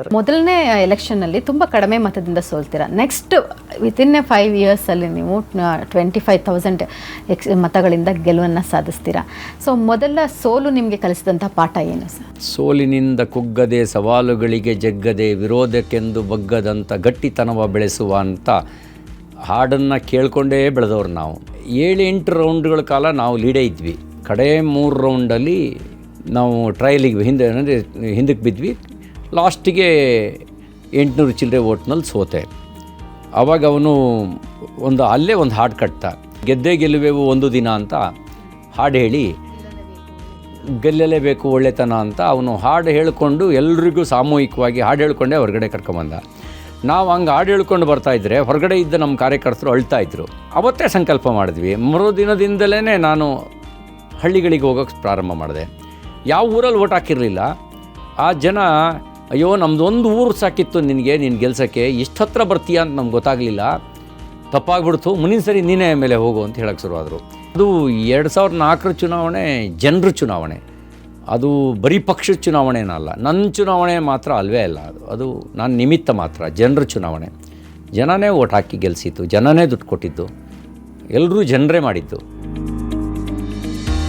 ಗೆಲ್ತಾರೆ. ಮೊದಲನೇ ಎಲೆಕ್ಷನ್ನಲ್ಲಿ ತುಂಬ ಕಡಿಮೆ ಮತದಿಂದ ಸೋಲ್ತೀರಾ. ನೆಕ್ಸ್ಟ್ ವಿತಿನ್ 5 ಇಯರ್ಸಲ್ಲಿ ನೀವು 25,000 ಮತಗಳಿಂದ ಗೆಲುವನ್ನು ಸಾಧಿಸ್ತೀರಾ. ಸೊ ಮೊದಲ ಸೋಲು ನಿಮಗೆ ಕಲಿಸಿದಂಥ ಪಾಠ ಏನು ಸರ್? ಸೋಲಿನಿಂದ ಕುಗ್ಗದೆ, ಸವಾಲುಗಳಿಗೆ ಜಗ್ಗದೆ, ವಿರೋಧಕ್ಕೆಂದು ಬಗ್ಗದಂಥ ಗಟ್ಟಿತನವ ಬೆಳೆಸುವ ಅಂತ ಹಾಡನ್ನು ಕೇಳಿಕೊಂಡೇ ಬೆಳೆದವ್ರು ನಾವು. 7-8 ರೌಂಡ್ಗಳ ಕಾಲ ನಾವು ಲೀಡೇ ಇದ್ವಿ. ಕಡೆ 3 ರೌಂಡಲ್ಲಿ ನಾವು ಟ್ರಯಲಿಗೆ ಹಿಂದಕ್ಕೆ ಬಿದ್ವಿ. ಲಾಸ್ಟಿಗೆ 800 ಚಿಲ್ಲರೆ ಓಟ್ನಲ್ಲಿ ಸೋತೆ. ಆವಾಗ ಅವನು ಅಲ್ಲೇ ಒಂದು ಹಾಡು ಕಟ್ಟ, ಗೆದ್ದೇ ಗೆಲ್ಲುವೆವು ಒಂದು ದಿನ ಅಂತ ಹಾಡು ಹೇಳಿ, ಗೆಲ್ಲಲೇಬೇಕು ಒಳ್ಳೆತನ ಅಂತ ಅವನು ಹಾಡು ಹೇಳಿಕೊಂಡು ಎಲ್ರಿಗೂ ಸಾಮೂಹಿಕವಾಗಿ ಹಾಡು ಹೇಳ್ಕೊಂಡೇ ಹೊರಗಡೆ ಕರ್ಕೊಂಬಂದ. ನಾವು ಹಂಗೆ ಹಾಡು ಹೇಳ್ಕೊಂಡು ಬರ್ತಾಯಿದ್ರೆ ಹೊರಗಡೆ ಇದ್ದ ನಮ್ಮ ಕಾರ್ಯಕರ್ತರು ಅಳ್ತಾಯಿದ್ರು. ಅವತ್ತೇ ಸಂಕಲ್ಪ ಮಾಡಿದ್ವಿ. ಮರುದಿನದಿಂದಲೇ ನಾನು ಹಳ್ಳಿಗಳಿಗೆ ಹೋಗೋಕ್ಕೆ ಪ್ರಾರಂಭ ಮಾಡಿದೆ. ಯಾವ ಊರಲ್ಲಿ ಓಟ್ ಹಾಕಿರಲಿಲ್ಲ. ಆ ಜನ, ಅಯ್ಯೋ ನಮ್ಮದೊಂದು ಊರು ಸಾಕಿತ್ತು ನಿನಗೆ, ನೀನು ಗೆಲ್ಸೋಕ್ಕೆ ಇಷ್ಟು ಹತ್ರ ಬರ್ತೀಯ ಅಂತ ನಮ್ಗೆ ಗೊತ್ತಾಗಲಿಲ್ಲ, ತಪ್ಪಾಗ್ಬಿಡ್ತು, ಮುಂದಿನ ಸರಿ ನೀನೇ ಮೇಲೆ ಹೋಗು ಅಂತ ಹೇಳಕ್ಕೆ ಶುರುವಾದರು. ಅದು 2004 ಚುನಾವಣೆ ಜನರ ಚುನಾವಣೆ. ಅದು ಬರೀ ಪಕ್ಷದ ಚುನಾವಣೆನಲ್ಲ, ನನ್ನ ಚುನಾವಣೆ ಮಾತ್ರ ಅಲ್ವೇ ಅಲ್ಲ. ಅದು ನಾನು ನಿಮಿತ್ತ ಮಾತ್ರ. ಜನರ ಚುನಾವಣೆ. ಜನನೇ ಓಟ್ ಹಾಕಿ ಗೆಲ್ಲಿಸಿತ್ತು, ಜನನೇ ದುಡ್ಡು ಕೊಟ್ಟಿದ್ದು, ಎಲ್ಲರೂ ಜನರೇ ಮಾಡಿದ್ದು.